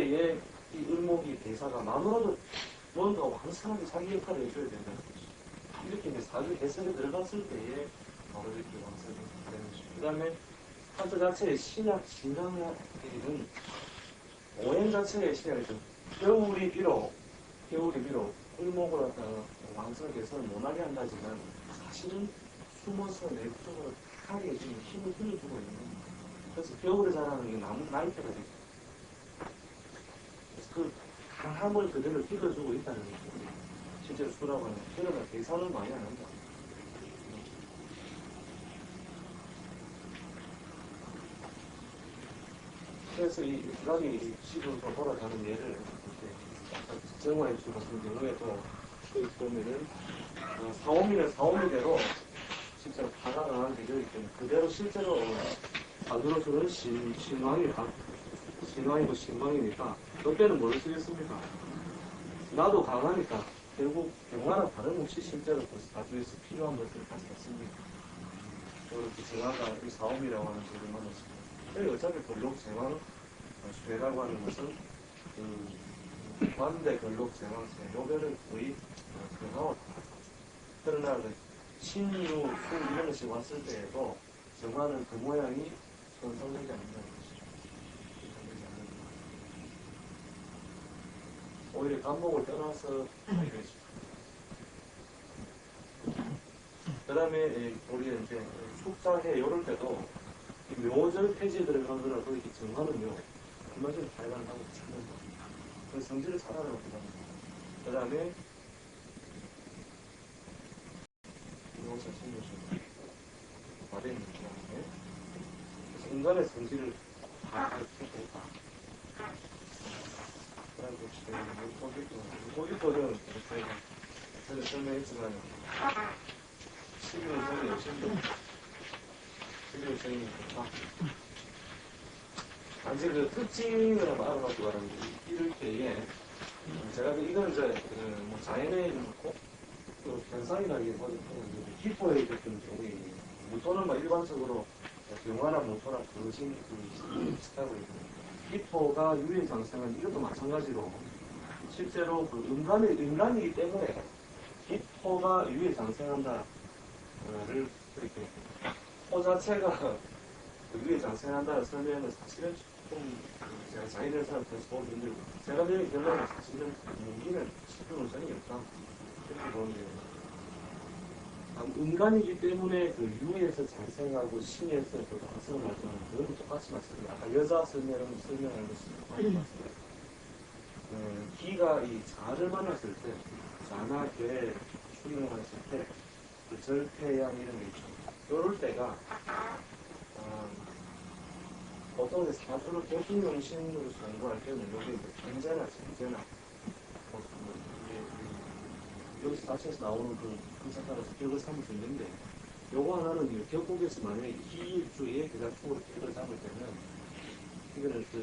이 을목이 대사가 마누라도 뭔가 완성하게 자기 역할을 해줘야 된다는 거죠. 이렇게 이제 사주 해석에 들어갔을 때에 바로 이렇게 완성이 되는 거죠. 그 다음에 화조 자체의 신약, 진강학에는 오행 자체의 신약이죠. 겨울이 비록 을목을 갖다가 완성해서 못하게 한다지만 사실은 숨어서 내부적으로 강하게 지금 힘을 흘려주고 있는 거예요. 그래서 겨울에 자라는 게 나무 나이테가 되죠. 그래서 그 강함을 그대로 흘려주고 있다는 거죠. 실제로 수라고 하는 그러나 계산을 많이 안 한다. 그래서 이 부각이 시으로 돌아가는 예를 정화해 주 같은 경우에도 보면은 사오미대로 실제로 가가 강한 계절이기 때문에 그대로 실제로 사주로서는 신왕이고 신왕이니까 그때는 뭘 쓰겠습니까? 나도 강하니까 결국 경화나 다름없이 실제로 그 사주에서 필요한 것을 다 썼습니다. 그렇게 정화가 이 사오미라고 하는 소리를 만났습니다. 어차피 걸록 정화 수해라고 하는 것은 관대 걸록 정화 세로별을 거의 근하고 그러나 신유, 수 이런 것이 왔을 때에도 정화는 그 모양이 손상되지 않는다는 것이죠. 오히려 간목을 떠나서 이러죠. 그 다음에 우리 이제 축사해 이럴 때도 묘절 폐지에 들어가더라도 이렇게 정화는요 얼마전에 발간하고 찾는 거. 그 성질을 잘 알아놓고 합니다. 그 다음에 이용사 신조신 말에 있는 게 그래서 인간의 성질을 다 알려주고 있다. 그 다음에 고기포는 저는 설명했지만 12월생이 여신도 12월생이 좋다. 단지 그 특징을 한번 알아가지고 말하는데 이럴 때에 제가 이건 이제 뭐 자연에 놓고 또 현상이라기보다 기포에 있던 경우에 모토는 막 일반적으로 경화나 모토나 거진 비슷하고 있거든요. 기포가 유해장생은 이것도 마찬가지로 실제로 그 인간이기 때문에 기포가 유해장생한다를 이렇게 호 자체가 유해장생한다는 설명은 사실은 좀 제가 자기들 사람한테서 보기 힘들고 제가 드린 결론은 사실은 무기는 실존은 전혀 없다 이렇게 보는 거예요. 인간이기 때문에 그 유에서 장생하고 신에서 그 가성을 발전하는 그건 똑같이 맞습니다. 아까 여자 설명하는 것은 기가 이 자를 만났을 때 자나 개 출용했을 때 그 절패양 이런 게 있죠. 요럴 때가 보통 사주를 교통용신으로 공부할 때는 여기 경제나 정제나 여기서 자체에서 나오는 그 분석하면서 기억을 삼을 수 있는데 요거 하나는 격국에서 만약에 기일주에 대자축으로 기억을 잡을 때는 이거는 그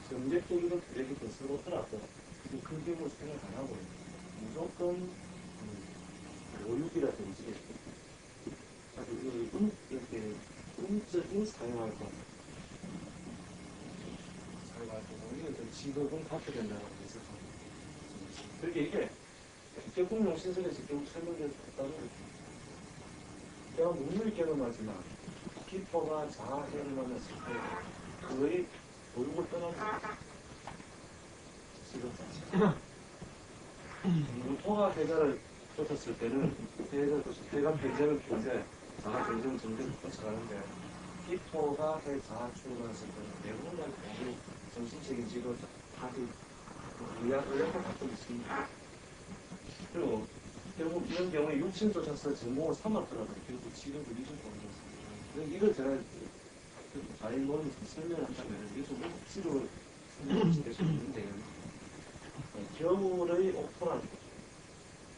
정제적으로 기력이 더 쓰고더라도 큰 기억을 생각 안 하고 무조건 오육이라든지 이렇게 음적인 사용할 거 이건 직업은 갖게 된다고 해서 그렇게 이게 격국용 신설에서 결국 설명될 수 없다는 거죠. 내가 눈을 경험하지만 기포가 자아해를 만났을 때 거의 오육을 떠나는 직업 자체 무토가 대자를 쫓았을 때는 대가 변제는 변제 자아 변제는 점점 쫓아가는데 기포가 해 자아 출근했을 때는 대부분 모두 정신적인 직업 다시 의학을 갖고 있습니다. 그리고 결국 이런 경우에 육신 쫓아서 전공을 삼았더라도 결국 지금도 잊을 수 없는 것입니다. 이걸 제가 자인론에서 설명을 한다면 이게 좀 억지로 설명될 수 있는데 겨울의 오토라는 거죠.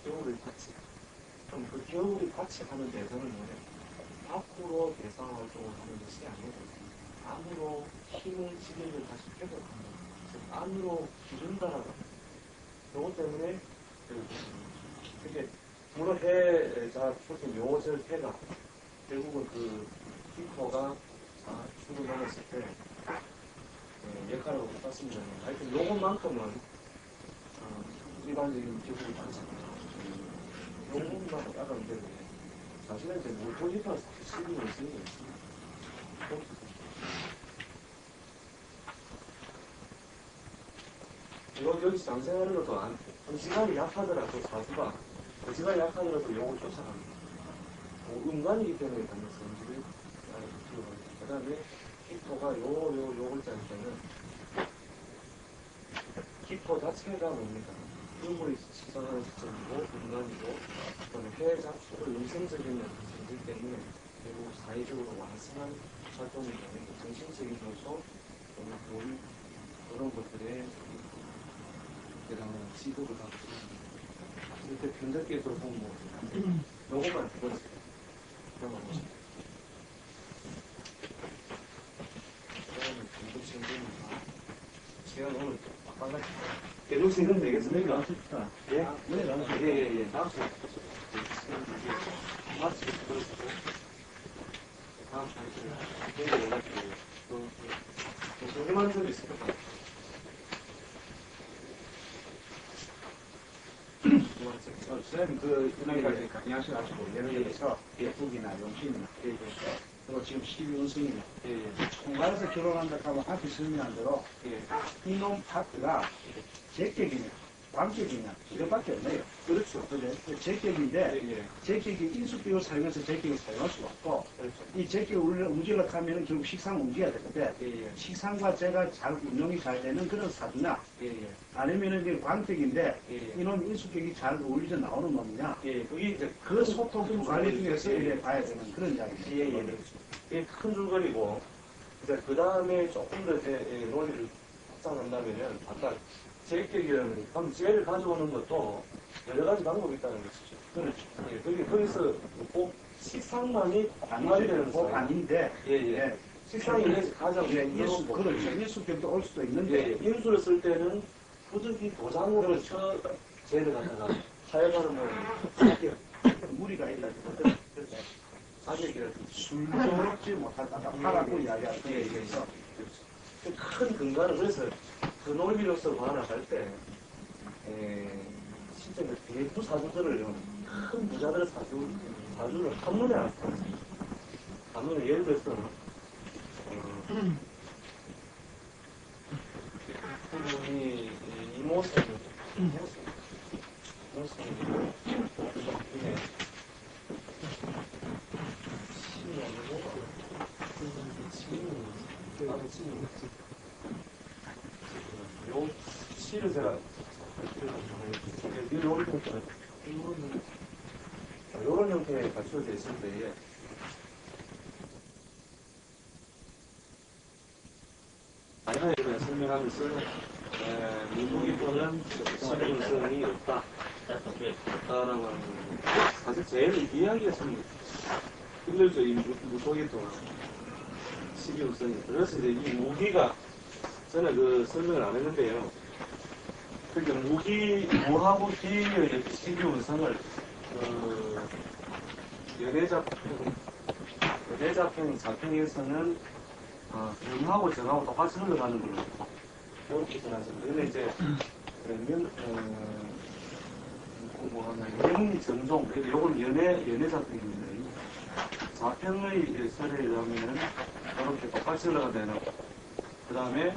겨울의 같이. 그럼 그 겨울이 같이 하는 대상은 뭐냐? 밖으로 대상 활동을 하는 것이 아니고 안으로 힘을 지니를 다시 회복하는 즉 안으로 기른다라는 그것 때문에 그게 물론 자 출신 요절 해가 결국은 그 히퍼가 축을 넘었을 때 역할을 맞습니다. 하여튼 요것만큼은 일반적인 기술이 많습니다. 요것만 따르면 되고 사실은 이제 뭐 도지파는 시비는 있으니까 여기 장생하는 것도 시간이 약하더라도 사수가 시간이 약하더라도 요걸 쫓아갑니다. 음간이기 때문에 당연히 성질을 들어갑니다. 그 다음에 기포가 요걸 짤 때는 기포 자체가 뭡니까? 음을 시선하는 시점이고 음간이고 그다음에 해 잡수를 음성적인 성질 때문에 결국 사회적으로 완성한 활동이 되는 정신적인 요소 또는 그런 것들에 대단한 지도를 하고 있습니다. 이렇게 편적계에서 보면 요것만 두 번째 그러면 중국 신분입니다. 시간 오늘 빡빡하게 계속 진행 되겠습니까? 예? 예. 다음 주에 마치 그렇고 다음 주에 연락드려요. 궁금한 점이 있을 것 같아요. 선생님, 그러니까 강의하셔가지고, 예를 들어서, 예쁘기나 용신이나, 그리고 지금 12운승이나, 총괄에서 결혼한다 하면 앞에 설명한 대로, 이놈 파트가 제격이냐, 광격이냐, 이것밖에 없네요. 그렇죠. 그죠? 제격인데, 제격이 인수비를 사용해서 제격을 사용할 수가 없고, 이 제격을 움직이려고 하면 결국 식상을 움직여야 되는데, 식상과 제가 잘 운용이 잘 되는 그런 사주냐, 아니면은 이게 광격인데, 이놈 인수격이 잘 어울리져 나오는 놈이냐, 그게 이제 그 소통 관리 중에서 이래 봐야 되는 그런 이야기입니다. 이게 큰 줄거리고, 이제 그 다음에 조금 더 논의를 확장한다면은, 아까 제격이라는, 그럼 쟤를 가져오는 것도 여러 가지 방법이 있다는 것이죠. 그렇죠. 거기서 꼭 식상만이 아니되는 거 아닌데, 식상이 가장 인수, 그렇죠. 인수격도 올 수도 있는데, 인수를 쓸 때는 부득이 도장으로 쳐 쟤를 갖다가 사용하는 건 사격, 무리가 있다. 사격이라도 순조롭지 못하다가 파라고 이야기하는 거에 의해서 큰 근간은 그래서 그 논리로서 반응할 때 진짜 대부 사주들을 큰 부자들의 사주를 한눈에 안 써. 한눈에 예를 들어서 그분이 이모쌤이 요 시를 제가 이런 형태에 갖춰져 있을 때에 다양하게 그냥 설명하면서 무기포는 실효성이 없다. 라고 하는 사실 제일 이야기가 좀 힘들죠. 이 무속에도 실효성이. 그래서 이제 이 무기가 저는 그 설명을 안 했는데요. 그러니까 무하고 기의 실효성을 연애자평 자평에서는 음하고 정하고 똑같이 흘러가는 걸로 이렇게 전하습니다. 근데 이제 명정종, 이건 연애자평입니다. 자평의 설에 의하면은 이렇게 똑같이 흘러가 되는. 그 다음에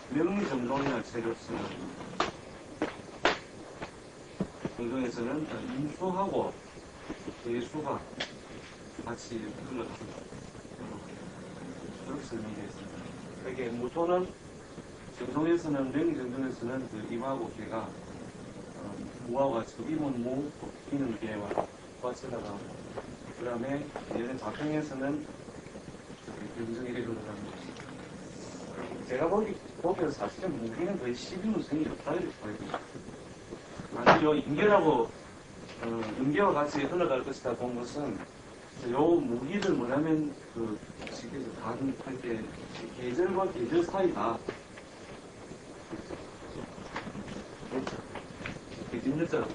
명리정종이나 체력성 정종에서는 인수하고 예수가 같이 흘러갑니다. 이렇게 설명되어 있습니다. 이게 무토는 정종에서는 명리정종에서는 그 임하고 개가 무하고 같이 임은 무, 기는 개와 같이 흘러가고 그 다음에 얘는 자평에서는 병정이 이렇게 흘러갑니다. 제가 보기에는 사실은 무기는 거의 12운성이 없다 이렇게 보여요. 아니죠. 인계라고 인계와 같이 흘러갈 것이다 본 것은 요 무기를 뭐냐면 그 쉽게 다른 할때 계절과 계절 사이다. 이렇게 뒷문자로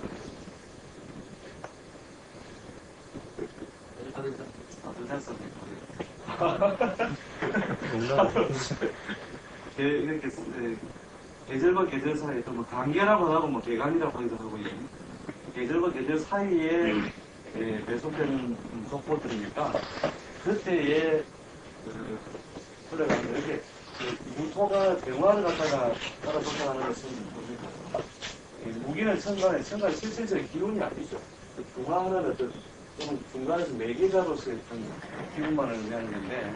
이렇게 계절과 계절 사이에 또 뭐 단계라고 하고 뭐 개간이라고 하기도 하고 계절과 계절 사이에 배속되는 속보들이니까 그때의 흘러가는 이렇게 무토가 병화를 갖다가 따라 속도하는 것은 뭡니까? 무기는 천간에 실질적인 기운이 아니죠. 중화하는 어떤 중간에서 매개자로서의 어떤 기운만을 의미하는 건데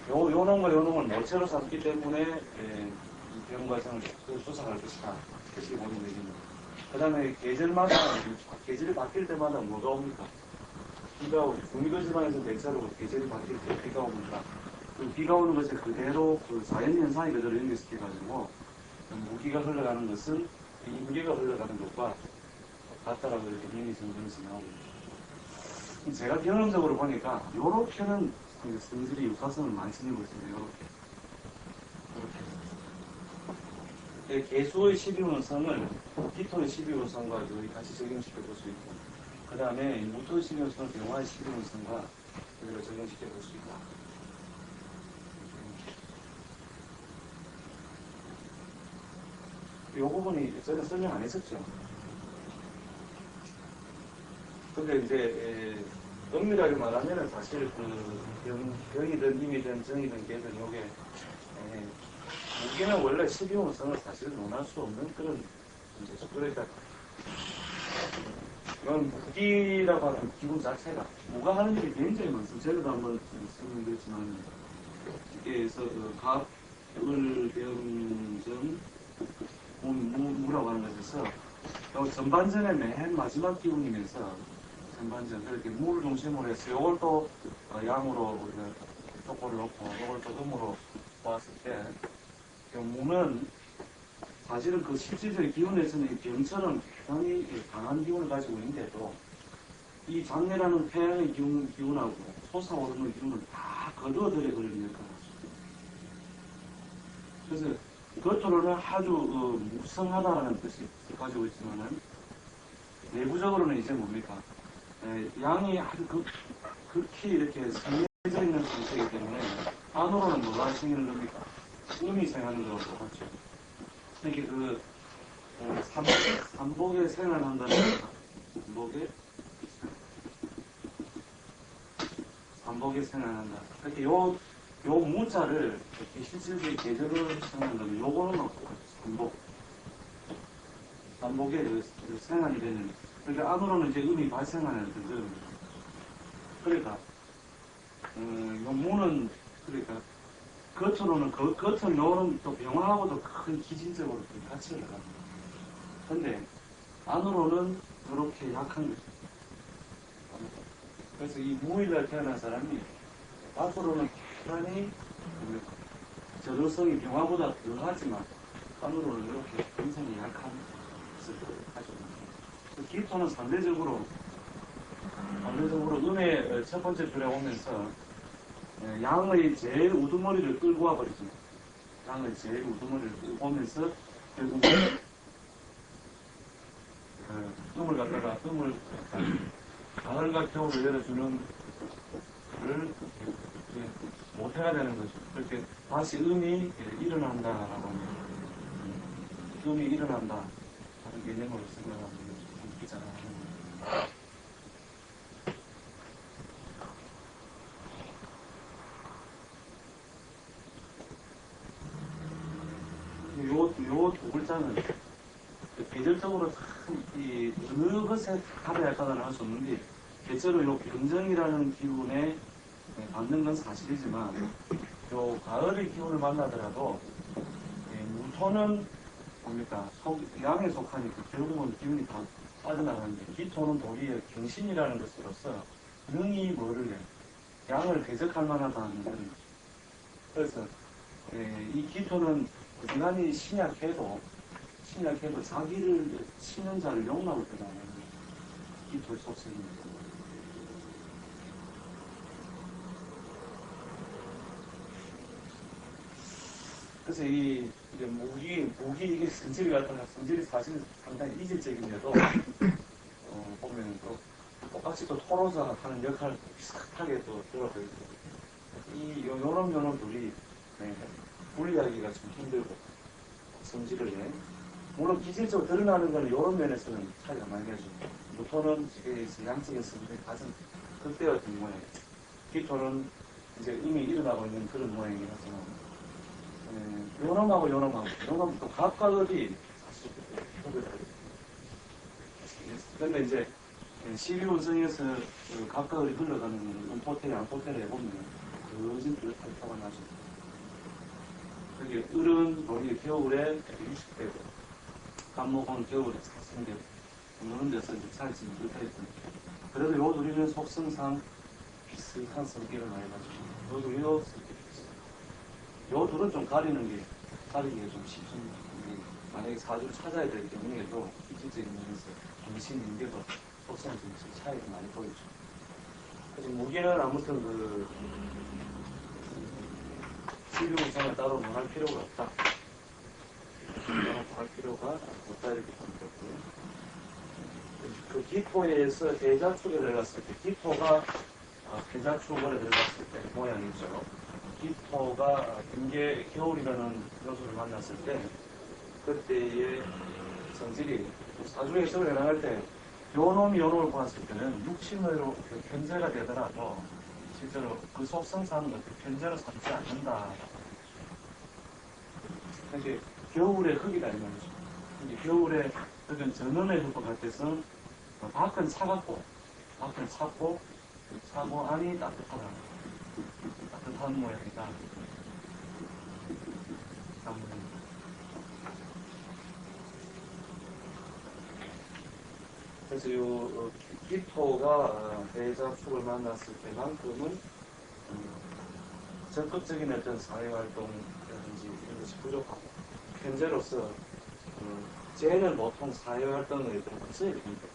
요 놈을 모체로 삼기 때문에 이 병과성을 조사할 것이다. 그렇게 보는 얘기입니다. 그 다음에 계절이 바뀔 때마다 뭐가 옵니까? 비가 오고, 중위도지방에서 대체로 계절이 바뀔 때 비가 옵니다. 그 비가 오는 것에 그대로 그 자연현상이 그대로 연결시켜가지고 무기가 흘러가는 것은 이 무기가 흘러가는 것과 같다라고 이렇게 이미 정정해서 나오고 있습니다. 제가 경험적으로 보니까 요렇게는 성질이 육사성을 많이 지니고 있습니다. 요렇게. 개수의 12운성을 기토의 12운성과 같이 적용시켜 볼 수 있고, 그 다음에 무토의 12운성을 병화의 12운성과 그대로 적용시켜 볼 수 있다. 이 부분이 저는 설명 안 했었죠. 근데 이제 엄밀하게 말하면 사실 병이든 임이든 정이든 개든 요게 무기는 원래 12운성을 사실 논할 수 없는 그런 문제죠. 그러니까 이건 무기라고 하는 기분 자체가 무가 하는 일이 굉장히 많습니다. 제가도 한번 설명드렸지만 이게서 갑, 을, 병, 정, 무라고 하는 것에서 전반전의 맨 마지막 기운이면서 전반전 그렇게 무를 중심으로 해서 이걸 또 양으로 우리가 속고를 놓고 이걸 또 음으로 보았을 때 무는 사실은 그 실질적인 기운에서는 이 병처럼 굉장히 강한 기운을 가지고 있는데도 이 장례라는 태양의 기운하고 솟아오르는 기운을 다 거두어들여 버리는 역할을 하죠. 그래서 겉으로는 아주 무성하다는 뜻이 가지고 있지만은 내부적으로는 이제 뭡니까? 양이 아주 극히 이렇게 성해져 있는 상태이기 때문에 안으로는 뭐가 생기는 겁니까? 음이 생하는 거하고 똑같죠. 이렇게 삼복에 생활한다는 삼복에 생활한다. 이렇게 요 무자를 실질적인 계절을 생각한다면 요거는 삼복에 생활이 되는, 그러니까 안으로는 이제 음이 발생하는 그런, 그러니까 요 무는 그러니까 겉으로는 겉은 요는 또 병화하고도 큰 기질적으로 같이 올라갑니다. 근데 안으로는 이렇게 약한 거죠. 그래서 이 무일날 태어난 사람이 밖으로는 굉장히 저조성이 병화보다 덜하지만 안으로는 이렇게 굉장히 약한 것을 가지고 있습니다. 기토는 상대적으로 음의 첫 번째 줄에 오면서 양의 제일 우두머리를 끌고 와버리죠. 양의 제일 우두머리를 끌고 오면서 결국 음을 갖다가 가을과 겨울을 열어주는 를 못해야 되는 거죠. 그렇게 다시 음이 일어난다라고 하면 음이 일어난다 하는 개념으로 생각하면 있잖아요. 요 두 글자는 계절적으로 어느 것에 답을 할까는 할 수 없는데 대체로 요 병정이라는 기운에 받는 건 사실이지만 요 가을의 기운을 만나더라도 무토는 뭡니까? 양에 속하니까 결국은 기운이 다 빠져나가는데 기토는 도리어 경신이라는 것으로서 능이 뭐를 해? 양을 대적할 만하다는 거죠. 그래서 이 기토는 부지간히 신약해도 자기를 치는 자를 용납을 때문에 기토의 속성입니다. 그래서 이게 무기 이게 성질이 사실 상당히 이질적인데도 보면 또 똑같이 또 토로사 하는 역할을 비슷하게 또 들어가 있고 요런 둘이 분리하기가 좀 힘들고 성질을 물론 기질적으로 드러나는 거는 이런 면에서는 차이가 많이 나죠. 무토는 양적인 성질이 가장 극대화된 모양이에요. 기토는 이제 이미 일어나고 있는 그런 모양이라서 요놈하고 요놈은 또 각각 어디 사실 근데 이제 12운성에서 각각 어디 흘러가는 음포텔, 양포텔을 해보면 거진 뚜렷하게 나죠. 그게 을은 우리 겨울에 60대고 간목은 겨울에 40대고 이런 데서 이제 차이점이 못하겠던 그래도 요 둘이는 속성상 비슷한 성격을 많이 가지고 요 둘이도 성격이 비슷해요. 요 둘은 좀 가리기가 좀 쉽습니다. 만약에 사주를 찾아야 될 경우에도 기질적인 면에서 정신인계도 속성이 좀 차이가 많이 보이죠. 그래서 무기는 아무튼 그 12운성을 따로 논할 필요가 없다. 할 필요가 없다 이렇게 보면 되고요. 그 기토에서 대자축에 들어갔을 때 기토가 대자축에 들어갔을 때 모양이죠. 기토가 경계 겨울이라는 요소를 만났을 때 그때의 성질이 사주 해석을 해나갈 때 요놈이 요놈을 보았을 때는 육신으로 편제가 되더라도 실제로 그 속성상은 편제로 삼지 않는다. 그게 겨울의 흙이다 이 말이죠. 겨울에 흙은 전원의 흙과 같아서 밖은 차갑고 차고 안이 따뜻한 모양이다. 그래서 이 기토가 대자축을 만났을 때만큼은 적극적인 어떤 사회활동이라든지 이런 것이 부족하고 현재로서 쟤는 보통 사회활동을 좀 없어야 됩니다.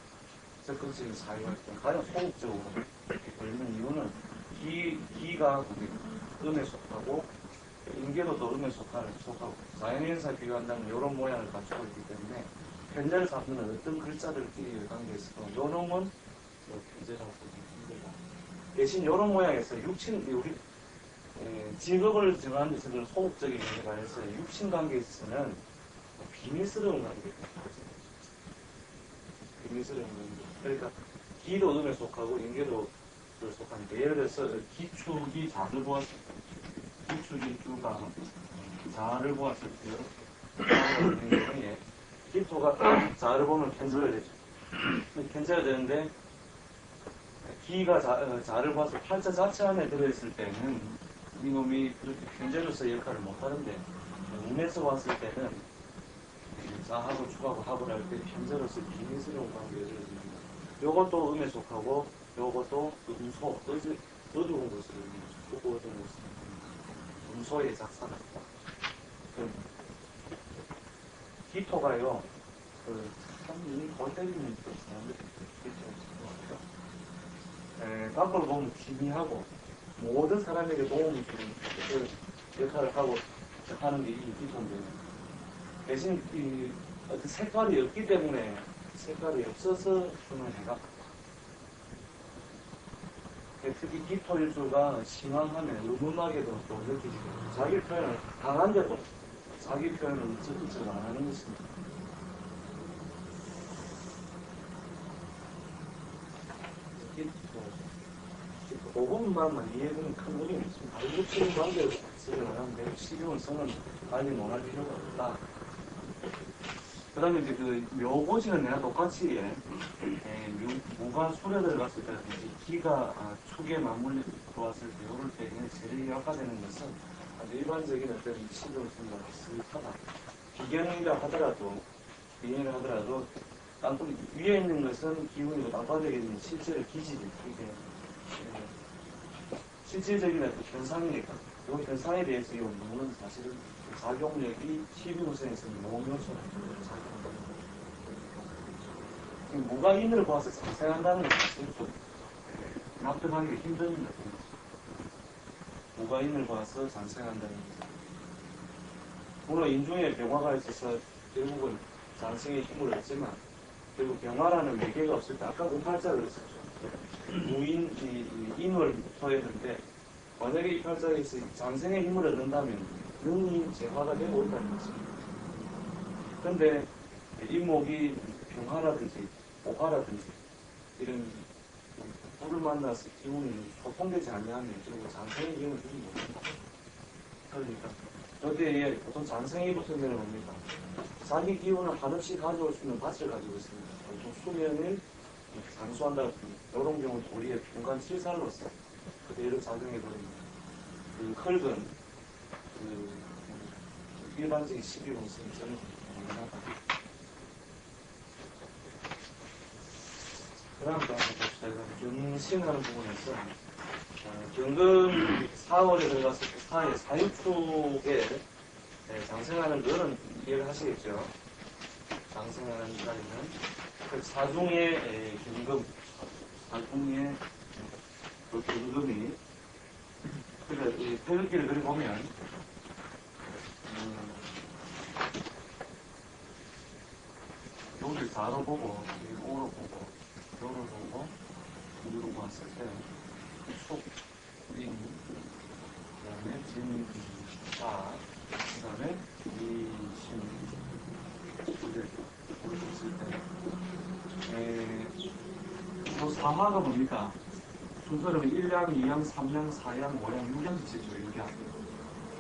적극적인 사회활동 가장 소극적으로 이렇게 걸리는 이유는 기가 음에 속하고 인계도 또 음에 속하고 자연인사 비교한다면 이런 모양을 갖추고 있기 때문에 편제를 잡는 어떤 글자를 끼리의 관계에서 요 놈은 편제를 잡고 힘들다. 대신 이런 모양에서 우리 직업을 정하는 데 있어서는 소극적인 관계가 해서 육신 관계에 있어서는 비밀스러운 관계가 비밀스러운 관계. 그러니까 기도 음에 속하고 인계도 속하니까 예를 들어서 기축이 자를 보았을 때 기축이 주가 자를 보았을 때 기토가 자를 보면 편제가 되죠. 편제가 되는데 기가 자를 봐서 팔자 자체 안에 들어있을 때는 이놈이 그렇게 편제로서 역할을 못하는데 운에서 봤을 때는 자하고 축하고 합을 할 때 편제로서 비밀스러운 관계를 이루어집니다. 요것도 음에 속하고 요것도 음소, 어두운 것을 보고 어두운 것을 음소의 작사가 있다. 기토가요, 참, 골 때리는 밖으로 보면 기미하고 모든 사람에게 도움이 주는 그 역할을 하고 하는 게 이 기토인데 대신 이 어떤 색깔이 없기 때문에 색깔이 없어서 주는 해가 특히 기토 일주가 심황하면 음음하게도 또 느껴지고 자기 표현을 강한데도 자기 표현을 적극적으로 안 하는 것입니다. 그 부분만 이해되는 큰 의미는 있습니다. 알고치는 관계를 쓰려고 하는데 시비원서는 빨리 논할 필요가 없다. 그 다음에 이제 그 묘고지는 내가 똑같이 무가 술에 들어갔을 때 기가 축에 맞물려 들어왔을 때 요럴 때 제일 약화되는 것은 아주 일반적인 어떤 시비원서가 비슷하다. 비견이라 하더라도 땅굴 위에 있는 것은 기운이고 땅바닥에 있는 실제로 기질이 이게 실질적인 어떤 현상이니까 이 현상에 대해서 이 무는 사실은 작용력이 12호선에서는 용요소라고 작용합니다. 무가 인을 보아서 상생한다는 건 사실 좀 납득하기가 힘듭니다. 무가 인을 보아서 상생한다는 것. 물론 인중에 병화가 있어서 결국은 장생의 힘을 얻지만 결국 병화라는 매개가 없을 때 아까 그 팔자를 했었죠. 무인, 인을 토했는데 만약에 이 팔자에서 장생의 힘을 얻는다면 능이 재화가 되고 있다는 거죠. 근데 잇목이 평화라든지 오화라든지 이런 불을 만나서 기운이 소통되지 않냐면 그리고 장생의 기운을 주지 못한다. 그러니까 여기에 보통 장생이 붙은 데는 뭡니까? 자기 기운을 한없이 가져올 수 있는 밭을 가지고 있습니다. 보통 수면을 장수한다. 이런 경우는 우리의 중간 칠살로서 그대로 작용해 버립니다. 그 흙은 그 일반적인 12공승이 저는 가능하다. 그 다음 또 한번 봅시다. 경신하는 부분에서 경금 4월에 들어갔을 때 사유축에 장생하는 거는 이해를 하시겠죠. 장생하는 날에는 그 사중의 경금, 사중의 그 경금이 그래 이 태극기를 그리 보면 여기를 4로 보고 5로 보고 5로 보고 6로 봤을 때 속, 인, 그 다음에 진, 사, 그 다음에 이, 신, 이렇게 봤을 때 요 3화가 뭡니까? 순서로 1양, 2양, 3양, 4양, 5양, 6양 지체죠. 6양.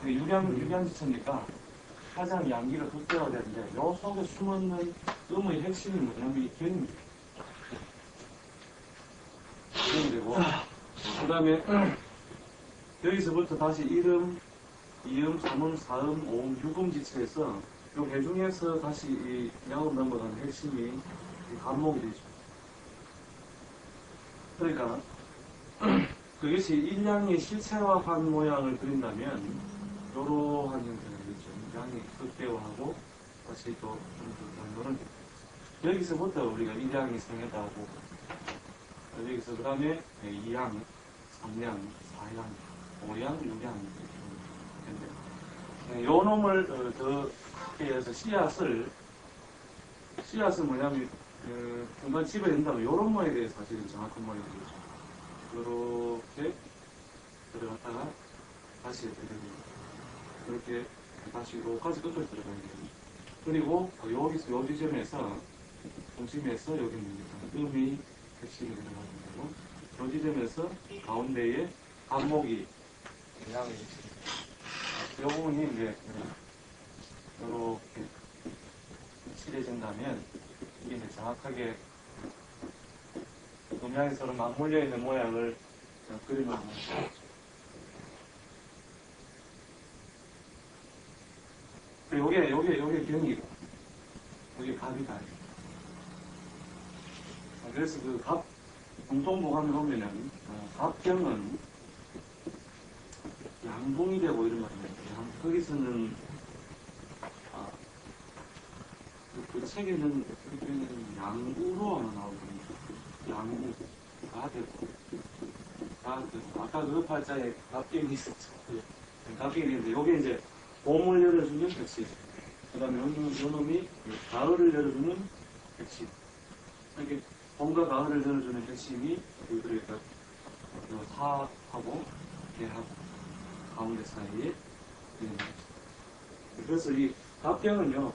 6양 지체니까 가장 양기를 돋대어야 되는데 요 속에 숨어있는 음의 핵심이 뭐냐면 이 견입니다. 되고 그 다음에 여기서부터 다시 1음, 2음, 3음, 4음, 5음, 6음 지체에서 요 배중에서 다시 이 양으로 넘어가는 핵심이 이 간목이 되죠. 그러니까 그것이 일양의 실체화한 모양을 그린다면 이러한 형태가 되겠죠. 양이 극대화하고 다시 또 이런 여기서부터 우리가 일양이 생겼다고 여기서 그 다음에 2양, 3양, 4양, 5양, 6양 요 놈을 더 크게 해서 씨앗을 뭐냐면 중간 집에 된다면 요런 모양에 대해서 사실은 정확한 모양이 되겠죠. 요렇게 들어갔다가 다시 이렇게 됩니다. 이렇게 다시 요까지 끝까지 들어가야 돼요. 그리고 여기서 요 지점에서 중심에서 여기 뭡니까? 음이 핵심이 들어가는 거고 요 지점에서 가운데에 간목이 양이 이 부분이 이제 요렇게 칠해진다면 이게 이제 정확하게 음양이 서로 맞물려 있는 모양을 그리면 합니다. 요게 경이고 요게 갑이다. 그래서 그 갑 공통보감을 보면은 갑경은 양봉이 되고 이런 말입니다. 거기서는 그 책에는 양우로 하나 나오거든요. 양우 가 되고 아까 그 팔자에 갑경이 있었죠. 갑경이 있는데 요게 이제 봄을 열어주는 백신 그 다음에 요놈이 가을을 열어주는 백신 이렇게 봄과 가을을 열어주는 핵심이 그러니까 사하고 개하고 가운데 사이에 그래서 이 갑경은요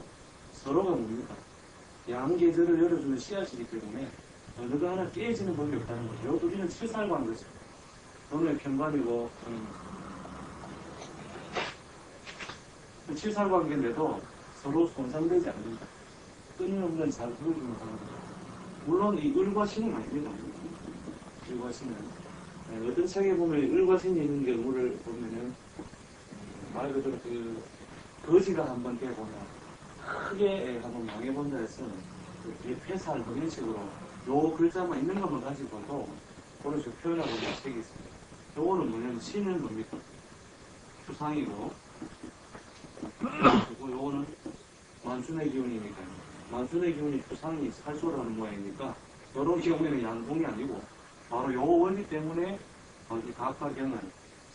서로가 뭡니까? 양계절을 열어주는 씨앗이기 때문에 어느 거 하나 깨지는 법이 없다는 거죠. 요 둘이는 칠살관 거죠. 너는 편관이고 칠살관계인데도 서로 손상되지 않는다. 끊임없는 잘 보여주는 사람이죠. 물론 이 을과 신은 아닙니다. 을과 신은 어떤 책에 보면 을과 신이 있는 경우를 보면은 말 그대로 그 거지가 한번 되거나 크게 한번 망해본다 해서 대패살 뭐 이런 식으로 요 글자만 있는 것만 가지고도 그런 식으로 표현하고 있는 책이 있습니다. 요거는 뭐냐면 신은 뭡니까? 추상이고 그리고 요거는 만순의 기운이니까요. 만순의 기운이 추상이 살소라는 모양이니까 요런 경우에는 양봉이 아니고 바로 요 원리 때문에 이 각과 경은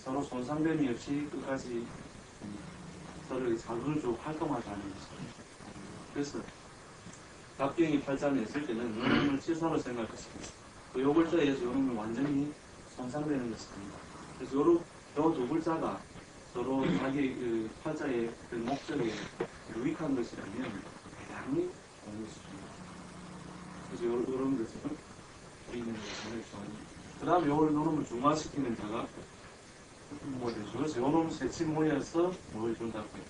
서로 손상됨이 없이 끝까지 서로 자극을 주고 활동하지 않는 것입니다. 그래서 갑경이 팔자를 냈을 때는 요놈을 치사로 생각했습니다. 요 글자에서 요놈이 완전히 손상되는 것입니다. 그래서 요 두 글자가 서로 자기 그 팔자의 그 목적에 유익한 것이라면 대단히 좋은 것입니다. 그래서 이런 것을 보이는 것을 좋아합니다. 그 다음에 요걸 요놈을 중화시키는 자가 뭐 되죠? 그래서 요놈 셋이 모여서 모여준다고 해요.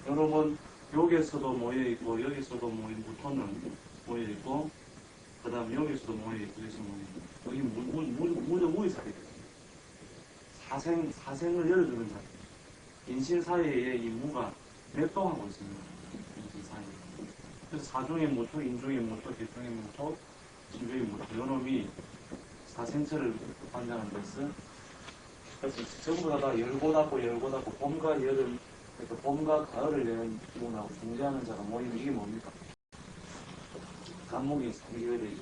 요놈은 여기에서도 모여있고 여기서도 모여있고 무토는 모여있고 그 다음에 여기서도 모여있고 여기서 모여있고 여기 무의 사이에 사생을 열어주는 자. 인신 사이에 이 무가 맥동하고 있습니다. 인신 사이에. 그래서 사중의 무토, 인중의 무토, 개중의 무토, 진중의 무토. 요놈이 사생체를 관장하는 것은 그래서 전부 다 열고 닫고 봄과 여름, 그러니까 봄과 가을을 내는 기본하고 중재하는 자가 모이면 이게 뭡니까? 간목이 3기가 되죠.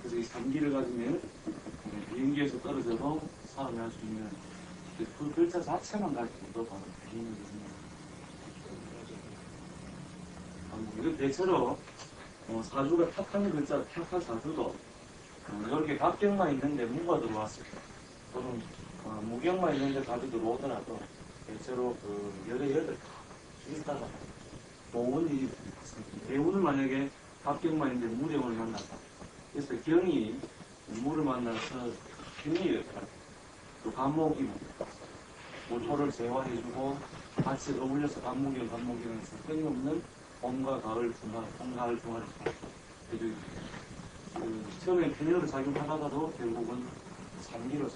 그래서 이 3기를 가지면 비행기에서 떨어져도 사람이 할 수 있는 그 글자 자체만 가지고도 바로 비행기 됩니다. 이건 대체로 사주가 탁한 글자, 탁한 사주도 이렇게 갑경만 있는데 무가 들어왔을 때 또는 무경만 있는데 갑이 들어오더라도 대체로 그 열의 비슷하다. 모운이 대운을 만약에 갑경만 있는데 무령을 만났다. 그래서 경이 무를 만나서 경이 역할, 또 간목이 무토를 제화해주고 같이 어울려서 간목이면서 끊임없는 봄과 가을 중화를 해주고 처음에 편여로 작용하다가도 결국은 3기로서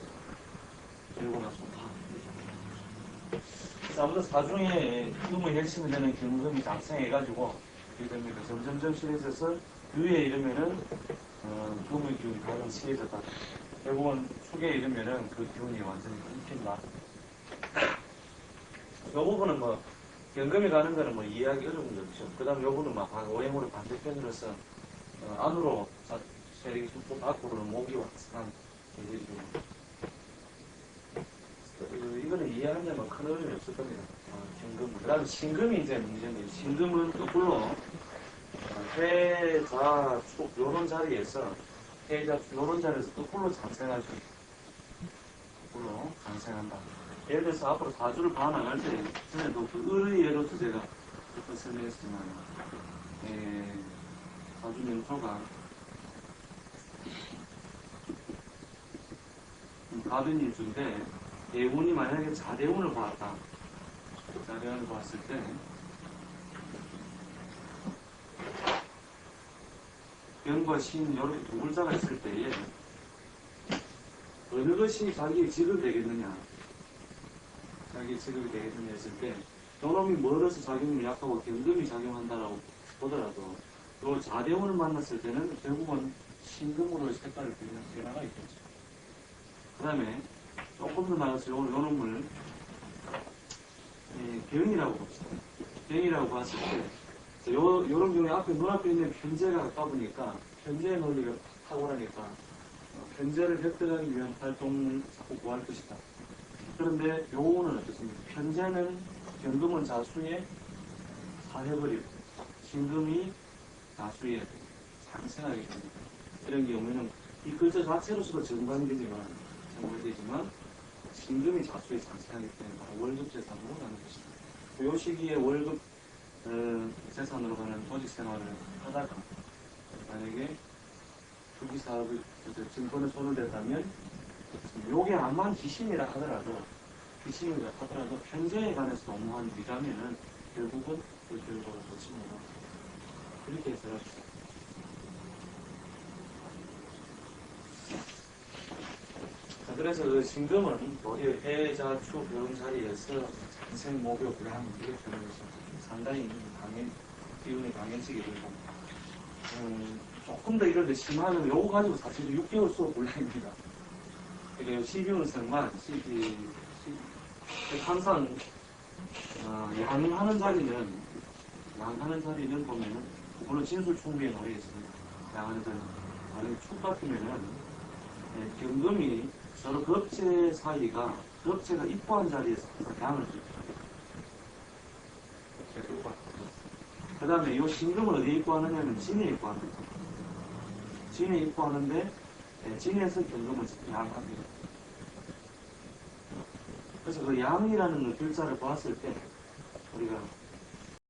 결국 나서 그래서 아무튼 사중에 금의 핵심이 되는 경금이 작성해가지고 됩니다. 점점 실해져서 유에 이르면은 금의 기운이 가장 실해졌다. 결국은 축에 이르면은 그 기운이 완전히 끊긴다. 이 부분은 뭐 경금이 가는 거는 뭐 이해하기 어려운 게 없죠. 그 다음 요 부분은 막 오행으로 반대편으로서 안으로 세력이 쭉 밖으로는 목이 확산한 계절이고 이거는 이해하려면 큰 어려움이 없을 겁니다. 경금. 그 다음에 신금이 이제 문제인데 신금은 거꾸로 해자, 축 요런 자리에서 해자, 축 요런 자리에서 거꾸로 장생하죠. 거꾸로 장생한다. 예를 들어서 앞으로 사주를 봐나갈 때 전에도 그 을의 예로도 제가 설명했지만 사주 명소가 가변이 일주인데 대운이 만약에 자대운을 보았다. 자대운을 보았을 때 병과 신 이렇게 두 글자가 있을 때에 어느 것이 자기의 직업이 되겠느냐 자기의 직업이 되겠느냐 했을 때 요놈이 멀어서 작용이 약하고 경금이 작용한다라고 보더라도 요 자대운을 만났을 때는 결국은 신금으로 색깔을 변화가 있겠죠. 그 다음에 조금 더 나가서 요놈을 병이라고 봅시다. 병이라고 봤을 때 요런 경우에 앞에 눈앞에 있는 편제가 갖다 보니까 편제의 논리가 탁월하니까 편제를 획득하기 위한 활동을 자꾸 구할 것이다. 그런데 요거는 어떻습니까? 편제는 경금은 자수에 사해버리고 신금이 자수에 상생하게 됩니다. 이런 경우에는 이 글자 자체로서도 정관되지만 신금이 자수에 상생하기 때문에 월급 재산으로 가는 것입니다. 이 시기에 월급 재산으로 가는 조직 생활을 하다가 만약에 투기 사업을 증권에 손을 댔다면 요게 암만 기신이라 하더라도 편제에 관해서 너무한 위라면은 결국은 그 결과가 좋습니다. 그렇게 해서 그래서 그 신금은 해자, 축, 이런 자리에서 장생, 목욕, 불향 이렇게 되는 것이 상당히 기운이 강해지게 되고 조금 더 이런데 심하면 요거 가지고 사실 6개월 수업 분량입니다. 그러니까 12운성만 항상 양하는 자리는 보면은 물론 진술충비에 놓여 있습니다. 양하는 자리 만약에 축 같으면은 경금이 서로 겁재 사이가 겁재가 입고한 자리에서 양을 그 다음에 이 신금을 어디에 입고하느냐면 진에 입고합니다. 진에 입고하는데 진에서 경금을 양합니다. 그래서 그 양이라는 글자를 보았을 때 우리가